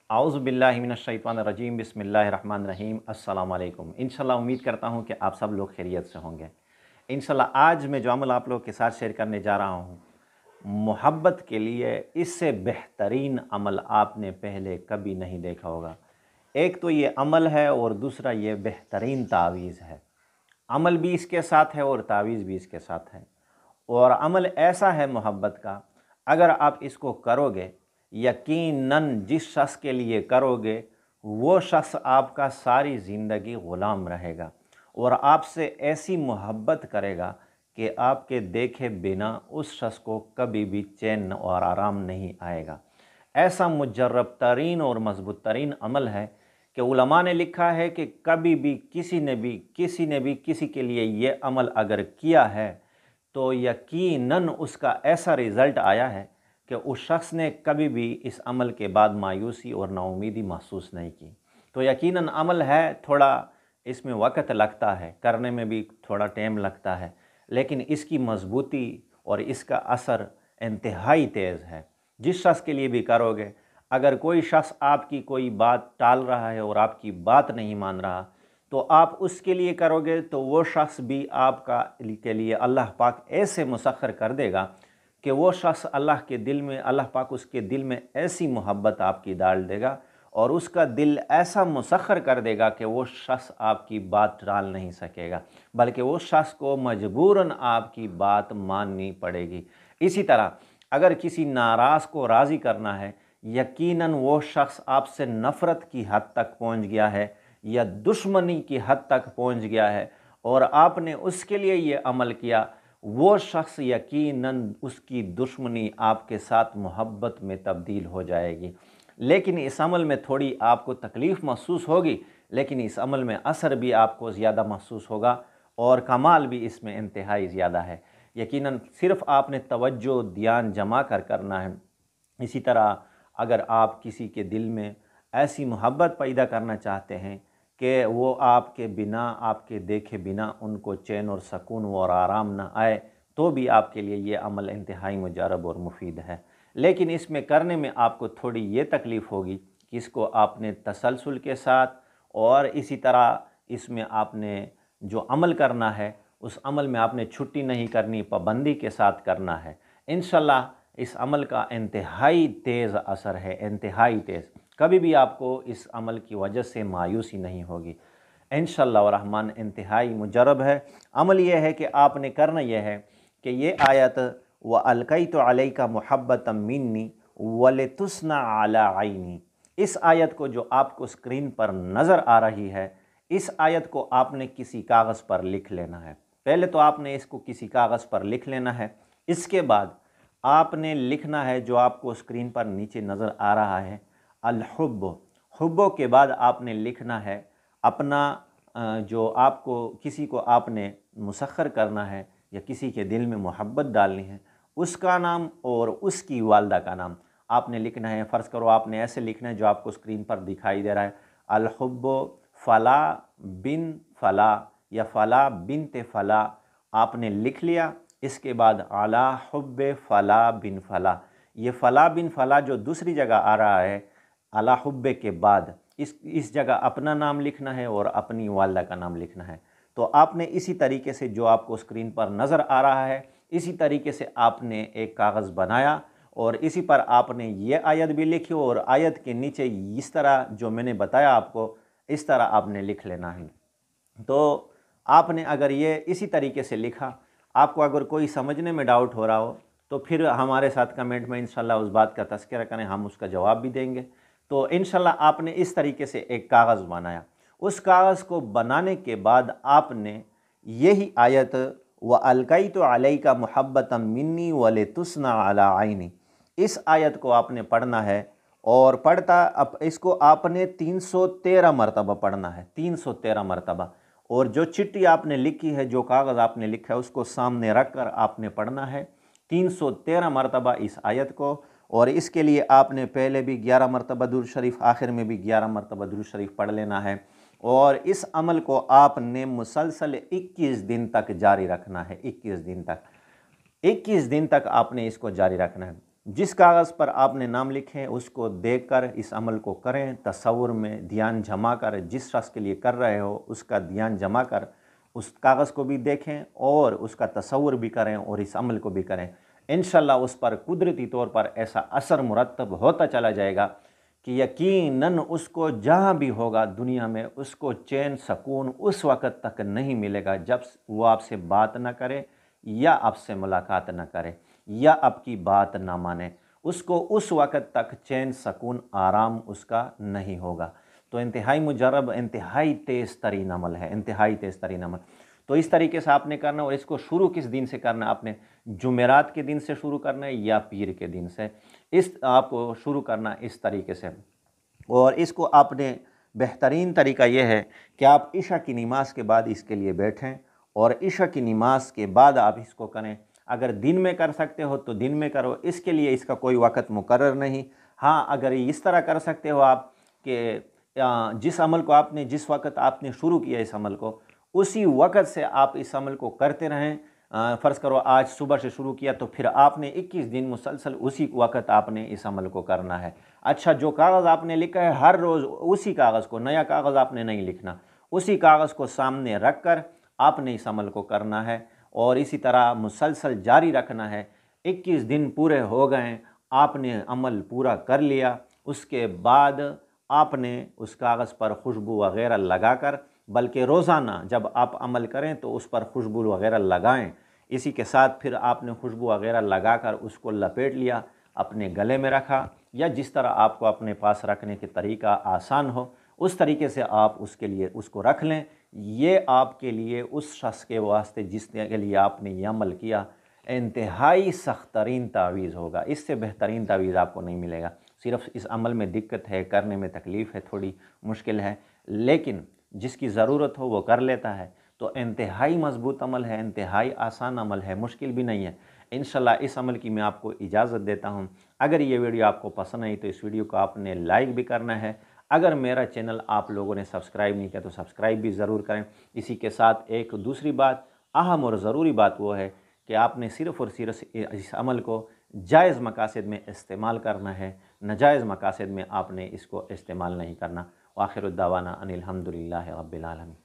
आऊज़ु बिल्लाहि मिनश्शैतानिर्रजीम बिस्मिल्लाहिर्रहमानिर्रहीम अस्सलाम वालेकुम। इंशाल्लाह उम्मीद करता हूँ कि आप सब लोग खैरियत से होंगे। इंशाल्लाह आज मैं जो अमल आप लोगों के साथ शेयर करने जा रहा हूँ, मोहब्बत के लिए इससे बेहतरीन अमल आपने पहले कभी नहीं देखा होगा। एक तो ये अमल है और दूसरा ये बेहतरीन तावीज़ है। अमल भी इसके साथ है और तावीज़ भी इसके साथ है। और अमल ऐसा है मोहब्बत का, अगर आप इसको करोगे, यकीनन जिस शख्स के लिए करोगे वो शख्स आपका सारी ज़िंदगी ग़ुलाम रहेगा और आपसे ऐसी मोहब्बत करेगा कि आपके देखे बिना उस शख्स को कभी भी चैन और आराम नहीं आएगा। ऐसा मुजर्रब तरीन और मज़बूत तरीन अमल है कि उलमा ने लिखा है कि कभी भी किसी ने भी किसी के लिए ये अमल अगर किया है तो यकीनन उसका ऐसा रिज़ल्ट आया है कि उस शख्स ने कभी भी इस अमल के बाद मायूसी और नाउमीदी महसूस नहीं की। तो यकीनन अमल है, थोड़ा इसमें वक़्त लगता है, करने में भी थोड़ा टाइम लगता है, लेकिन इसकी मज़बूती और इसका असर इंतहाई तेज़ है। जिस शख्स के लिए भी करोगे, अगर कोई शख्स आपकी कोई बात टाल रहा है और आपकी बात नहीं मान रहा, तो आप उसके लिए करोगे तो वो शख्स भी आपका के लिए अल्लाह पाक ऐसे मुसख्खर कर देगा कि वो शख्स अल्लाह पाक उसके दिल में ऐसी मोहब्बत आपकी डाल देगा और उसका दिल ऐसा मुसख्खर कर देगा कि वो शख्स आपकी बात टाल नहीं सकेगा, बल्कि वो शख्स को मजबूरन आपकी बात माननी पड़ेगी। इसी तरह अगर किसी नाराज़ को राज़ी करना है, यकीनन वो शख्स आपसे नफ़रत की हद तक पहुँच गया है या दुश्मनी की हद तक पहुँच गया है और आपने उसके लिए ये अमल किया, वो शख्स यकीनन उसकी दुश्मनी आपके साथ मोहब्बत में तब्दील हो जाएगी। लेकिन इस अमल में थोड़ी आपको तकलीफ़ महसूस होगी, लेकिन इस अमल में असर भी आपको ज़्यादा महसूस होगा और कमाल भी इसमें इंतहाई ज़्यादा है। यकीनन सिर्फ़ आपने तवज्जो ध्यान जमा कर करना है। इसी तरह अगर आप किसी के दिल में ऐसी मोहब्बत पैदा करना चाहते हैं कि वो आपके बिना, आपके देखे बिना उनको चैन और सकून और आराम ना आए, तो भी आपके लिए ये अमल इंतहाई मुजर्रब और मुफीद है। लेकिन इसमें करने में आपको थोड़ी ये तकलीफ़ होगी कि इसको आपने तसलसल के साथ और इसी तरह इसमें आपने जो अमल करना है उस अमल में आपने छुट्टी नहीं करनी, पाबंदी के साथ करना है। इंशाल्लाह इस अमल का इंतहाई तेज़ असर है, इंतहाई तेज़। कभी भी आपको इस अमल की वजह से मायूसी नहीं होगी। इंशाअल्लाह रहमान इंतहाई मुजर्रब है। अमल यह है कि आपने करना यह है कि ये आयत व अलकैतु अलैका मुहब्बतम मिन्नी वलितुस्ना अला ऐनी, इस आयत को जो आपको स्क्रीन पर नज़र आ रही है, इस आयत को आपने किसी कागज़ पर लिख लेना है। पहले तो आपने इसको किसी कागज़ पर लिख लेना है। इसके बाद आपने लिखना है जो आपको स्क्रीन पर नीचे नज़र आ रहा है, अल-हुब्ब। हुब्बो के बाद आपने लिखना है अपना जो आपको किसी को आपने मुसख्खर करना है या किसी के दिल में मोहब्बत डालनी है, उसका नाम और उसकी वालदा का नाम आपने लिखना है। फ़र्ज़ करो आपने ऐसे लिखना है जो आपको स्क्रीन पर दिखाई दे रहा है, अल-हुब्बु फ़ला बिन फ़ला या फ़ला बिनते फ़ला, आपने लिख लिया। इसके बाद अला हुब्बे फ़ला बिन फ़ला, ये फ़ला बिन फ़ला जो दूसरी जगह आ रहा है अला हुब्बे के बाद, इस जगह अपना नाम लिखना है और अपनी वालदा का नाम लिखना है। तो आपने इसी तरीके से जो आपको स्क्रीन पर नज़र आ रहा है, इसी तरीके से आपने एक कागज़ बनाया और इसी पर आपने ये आयत भी लिखी और आयत के नीचे इस तरह जो मैंने बताया आपको, इस तरह आपने लिख लेना है। तो आपने अगर ये इसी तरीके से लिखा, आपको अगर कोई समझने में डाउट हो रहा हो तो फिर हमारे साथ कमेंट में इंशाल्लाह उस बात का तज़किरा करें, हम उसका जवाब भी देंगे। तो इंशाल्लाह आपने इस तरीके से एक कागज़ बनाया। उस कागज़ को बनाने के बाद आपने यही आयत व अलकैतु अलैका मुहब्बतम मिन्नी वलितुस्ना अला ऐनी, इस आयत को आपने पढ़ना है और इसको आपने 313 मरतबा पढ़ना है, 313 मरतबा। और जो चिट्ठी आपने लिखी है, जो कागज़ आपने लिखा है, उसको सामने रख कर आपने पढ़ना है 313 मरतबा इस आयत को। और इसके लिए आपने पहले भी 11 मरतबा दुरूद शरीफ, आखिर में भी 11 मरतबा दुरूद शरीफ पढ़ लेना है। और इस अमल को आपने मुसलसल 21 दिन तक जारी रखना है। 21 दिन तक आपने इसको जारी रखना है। जिस कागज़ पर आपने नाम लिखे उसको देखकर इस अमल को करें, तसव्वुर में ध्यान जमा कर, जिस शख्स के लिए कर रहे हो उसका ध्यान जमा कर उस कागज़ को भी देखें और उसका तसव्वुर भी करें और इस अमल को भी करें। इंशाअल्लाह उस पर कुदरती तौर पर ऐसा असर मुरतब होता चला जाएगा कि यकीनन उसको जहाँ भी होगा दुनिया में उसको चैन सकून उस वक़्त तक नहीं मिलेगा जब वो आपसे बात ना करे या आपसे मुलाकात ना करे या आपकी बात ना माने। उसको उस वक़्त तक चैन सकून आराम उसका नहीं होगा। तो इंतहाई मुजरब, इंतहाई तेज़ तरीन अमल है, इंतहाई तेज़ तरीन अमल। तो इस तरीके से आपने करना, और इसको शुरू किस दिन से करना है? आपने जुमेरात के दिन से शुरू करना है या पीर के दिन से, इस आपको शुरू करना इस तरीके से। और इसको आपने बेहतरीन तरीका ये है कि आप इशा की नमाज के बाद इसके लिए बैठें और इशा की नमाज के बाद आप इसको करें। अगर दिन में कर सकते हो तो दिन में करो, इसके लिए इसका कोई वक़्त मुकर्रर नहीं। हाँ, अगर इस तरह कर सकते हो आप कि जिस अमल को आपने जिस वक़्त आपने शुरू किया इस अमल को उसी वक़्त से आप इस अमल को करते रहें। फ़र्ज़ करो आज सुबह से शुरू किया तो फिर आपने 21 दिन मुसलसल उसी वक़्त आपने इस अमल को करना है। अच्छा, जो कागज़ आपने लिखा है हर रोज़ उसी कागज़ को, नया कागज़ आपने नहीं लिखना, उसी कागज़ को सामने रख कर आपने इस अमल को करना है और इसी तरह मुसलसल जारी रखना है। 21 दिन पूरे हो गए, आपने अमल पूरा कर लिया, उसके बाद आपने उस कागज़ पर खुशबू वग़ैरह लगाकर, बल्कि रोज़ाना जब आप अमल करें तो उस पर खुशबू वग़ैरह लगाएं। इसी के साथ फिर आपने खुशबू वग़ैरह लगाकर उसको लपेट लिया, अपने गले में रखा या जिस तरह आपको अपने पास रखने के तरीका आसान हो उस तरीके से आप उसके लिए उसको रख लें। ये आपके लिए उस शख्स के वास्ते जिसके लिए आपने ये अमल किया इंतहाई सख्त तरीन तावीज़ होगा। इससे बेहतरीन तावीज़ आपको नहीं मिलेगा। सिर्फ़ इस अमल में दिक्कत है, करने में तकलीफ़ है, थोड़ी मुश्किल है, लेकिन जिसकी ज़रूरत हो वो कर लेता है। तो इंतहाई मज़बूत अमल है, इंतहाई आसान अमल है, मुश्किल भी नहीं है। इंशाअल्लाह इस अमल की मैं आपको इजाज़त देता हूँ। अगर ये वीडियो आपको पसंद आई तो इस वीडियो को आपने लाइक भी करना है। अगर मेरा चैनल आप लोगों ने सब्सक्राइब नहीं किया तो सब्सक्राइब भी ज़रूर करें। इसी के साथ एक दूसरी बात, अहम और ज़रूरी बात वो है कि आपने सिर्फ़ और सिर्फ इस अमल को जायज़ मकासद में इस्तेमाल करना है, नाजायज़ मकासद में आपने इसको इस्तेमाल नहीं करना। व आखिर दावाना अनिल हम्दुलिल्लाहि रब्बिल आलमीन।